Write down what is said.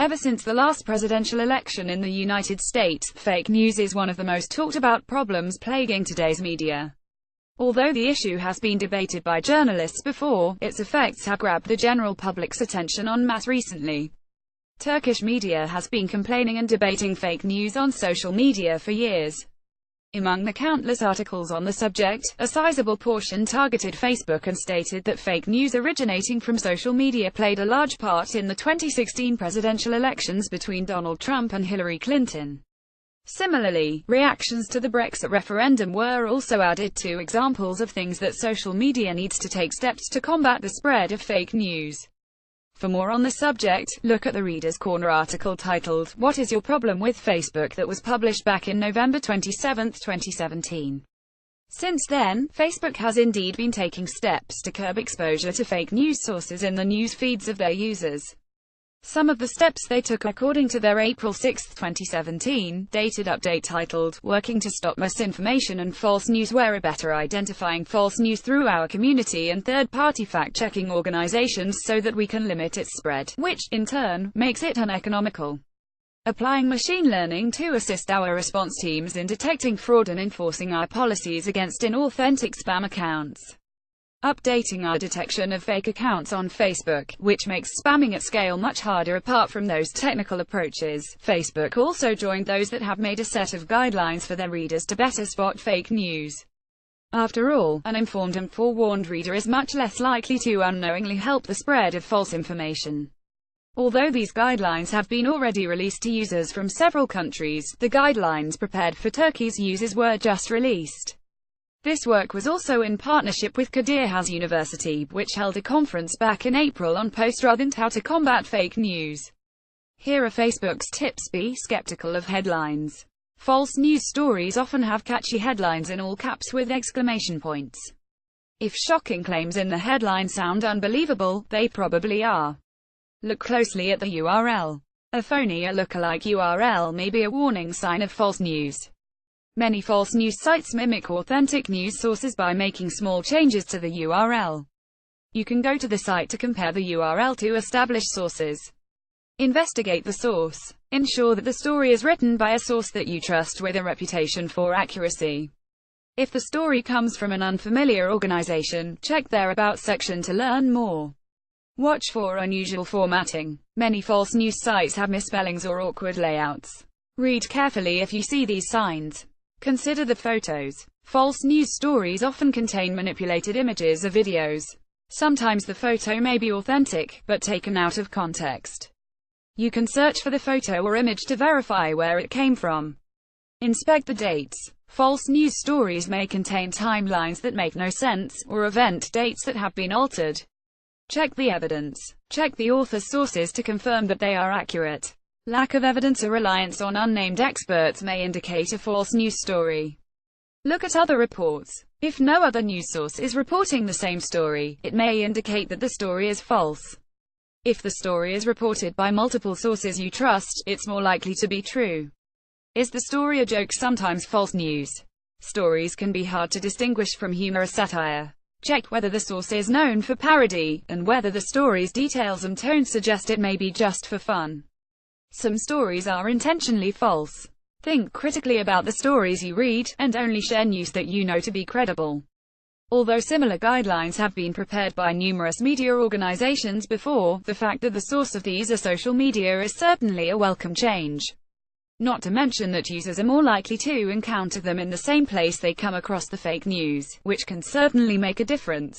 Ever since the last presidential election in the United States, fake news is one of the most talked about problems plaguing today's media. Although the issue has been debated by journalists before, its effects have grabbed the general public's attention en masse recently. Turkish media has been complaining and debating fake news on social media for years. Among the countless articles on the subject, a sizable portion targeted Facebook and stated that fake news originating from social media played a large part in the 2016 presidential elections between Donald Trump and Hillary Clinton. Similarly, reactions to the Brexit referendum were also added to examples of things that social media needs to take steps to combat the spread of fake news. For more on the subject, look at the Reader's Corner article titled, "What is Your Problem with Facebook?" that was published back in November 27, 2017. Since then, Facebook has indeed been taking steps to curb exposure to fake news sources in the news feeds of their users. Some of the steps they took according to their April 6, 2017, dated update titled, "Working to Stop Misinformation and False News," were better identifying false news through our community and third-party fact-checking organizations so that we can limit its spread, which, in turn, makes it uneconomical. Applying machine learning to assist our response teams in detecting fraud and enforcing our policies against inauthentic spam accounts. Updating our detection of fake accounts on Facebook, which makes spamming at scale much harder. Apart from those technical approaches, Facebook also joined those that have made a set of guidelines for their readers to better spot fake news. After all, an informed and forewarned reader is much less likely to unknowingly help the spread of false information. Although these guidelines have been already released to users from several countries, the guidelines prepared for Turkey's users were just released. This work was also in partnership with Kadir Has University, which held a conference back in April on post-truth and how to combat fake news. Here are Facebook's tips. Be skeptical of headlines. False news stories often have catchy headlines in all caps with exclamation points. If shocking claims in the headline sound unbelievable, they probably are. Look closely at the URL. A phony or lookalike URL may be a warning sign of false news. Many false news sites mimic authentic news sources by making small changes to the URL. You can go to the site to compare the URL to established sources. Investigate the source. Ensure that the story is written by a source that you trust with a reputation for accuracy. If the story comes from an unfamiliar organization, check their About section to learn more. Watch for unusual formatting. Many false news sites have misspellings or awkward layouts. Read carefully if you see these signs. Consider the photos. False news stories often contain manipulated images or videos. Sometimes the photo may be authentic, but taken out of context. You can search for the photo or image to verify where it came from. Inspect the dates. False news stories may contain timelines that make no sense, or event dates that have been altered. Check the evidence. Check the author's sources to confirm that they are accurate. Lack of evidence or reliance on unnamed experts may indicate a false news story. Look at other reports. If no other news source is reporting the same story, it may indicate that the story is false. If the story is reported by multiple sources you trust, it's more likely to be true. Is the story a joke? Sometimes false news stories can be hard to distinguish from humor or satire. Check whether the source is known for parody, and whether the story's details and tone suggest it may be just for fun. Some stories are intentionally false. Think critically about the stories you read, and only share news that you know to be credible. Although similar guidelines have been prepared by numerous media organizations before, the fact that the source of these are social media is certainly a welcome change. Not to mention that users are more likely to encounter them in the same place they come across the fake news, which can certainly make a difference.